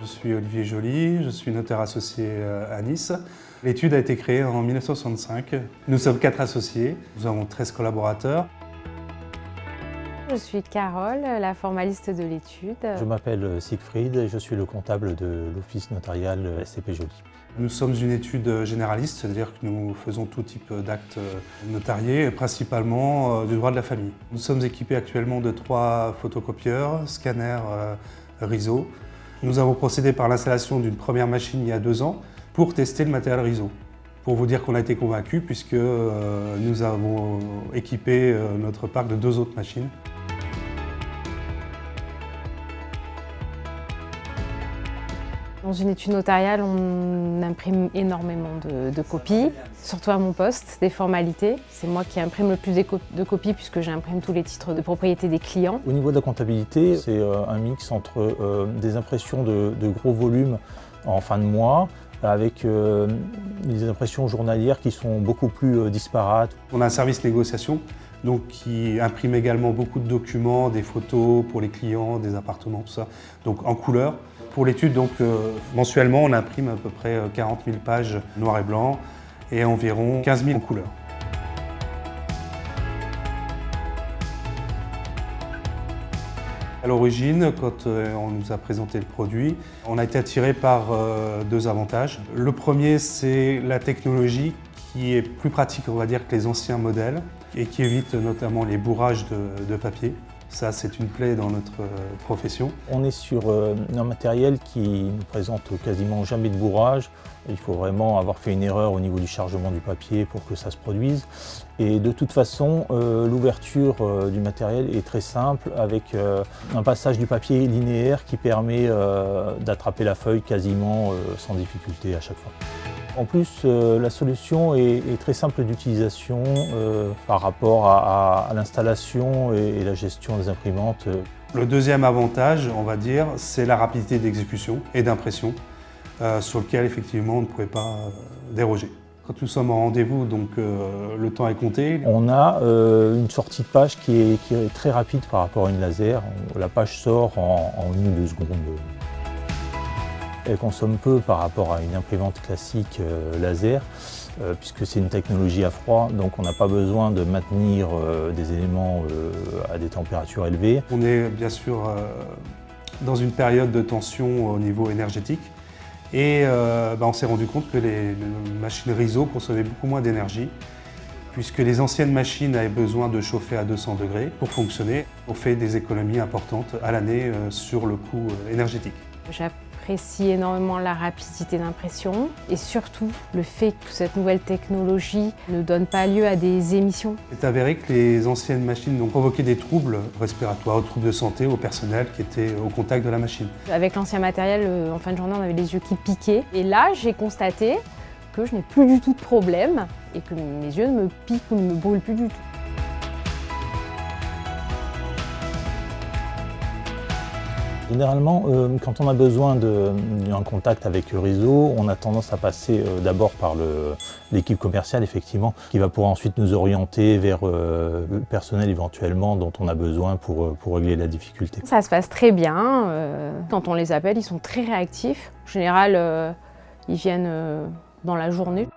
Je suis Olivier Joly, je suis notaire associé à Nice. L'étude a été créée en 1965. Nous sommes 4 associés, nous avons 13 collaborateurs. Je suis Carole, la formaliste de l'étude. Je m'appelle Siegfried et je suis le comptable de l'office notarial SCP Joly. Nous sommes une étude généraliste, c'est-à-dire que nous faisons tout type d'actes notariés, principalement du droit de la famille. Nous sommes équipés actuellement de 3 photocopieurs, scanners Riso. Nous avons procédé par l'installation d'une première machine il y a 2 ans pour tester le matériel Riso. Pour vous dire qu'on a été convaincus puisque nous avons équipé notre parc de 2 autres machines. Dans une étude notariale, on imprime énormément de copies, surtout à mon poste, des formalités. C'est moi qui imprime le plus de copies puisque j'imprime tous les titres de propriété des clients. Au niveau de la comptabilité, c'est un mix entre des impressions de gros volumes en fin de mois, avec des impressions journalières qui sont beaucoup plus disparates. On a un service négociation donc, qui imprime également beaucoup de documents, des photos pour les clients, des appartements, tout ça, donc en couleur. Pour l'étude, donc, mensuellement, on imprime à peu près 40 000 pages noir et blanc et environ 15 000 en couleur. À l'origine, quand on nous a présenté le produit, on a été attiré par 2 avantages. Le premier, c'est la technologie qui est plus pratique, on va dire, que les anciens modèles et qui évite notamment les bourrages de papier. Ça, c'est une plaie dans notre profession. On est sur un matériel qui ne présente quasiment jamais de bourrage. Il faut vraiment avoir fait une erreur au niveau du chargement du papier pour que ça se produise. Et de toute façon, l'ouverture du matériel est très simple avec un passage du papier linéaire qui permet d'attraper la feuille quasiment sans difficulté à chaque fois. En plus, la solution est très simple d'utilisation par rapport à l'installation et la gestion des imprimantes. Le deuxième avantage, on va dire, c'est la rapidité d'exécution et d'impression sur lequel effectivement on ne pouvait pas déroger. Quand nous sommes en rendez-vous, donc le temps est compté. On a une sortie de page qui est très rapide par rapport à une laser. La page sort en 1 ou 2 secondes. Elle consomme peu par rapport à une imprimante classique laser, puisque c'est une technologie à froid, donc on n'a pas besoin de maintenir des éléments à des températures élevées. On est bien sûr dans une période de tension au niveau énergétique et on s'est rendu compte que les machines Riso consommaient beaucoup moins d'énergie, puisque les anciennes machines avaient besoin de chauffer à 200 degrés pour fonctionner. On fait des économies importantes à l'année sur le coût énergétique. J'apprécie énormément la rapidité d'impression et surtout le fait que cette nouvelle technologie ne donne pas lieu à des émissions. C'est avéré que les anciennes machines ont provoqué des troubles respiratoires, des troubles de santé au personnel qui était au contact de la machine. Avec l'ancien matériel, en fin de journée, on avait les yeux qui piquaient. Et là, j'ai constaté que je n'ai plus du tout de problème et que mes yeux ne me piquent ou ne me brûlent plus du tout. Généralement, quand on a besoin d'un contact avec Riso, on a tendance à passer d'abord par l'équipe commerciale, effectivement, qui va pouvoir ensuite nous orienter vers le personnel éventuellement dont on a besoin pour régler la difficulté. Ça se passe très bien. Quand on les appelle, ils sont très réactifs. En général, ils viennent dans la journée.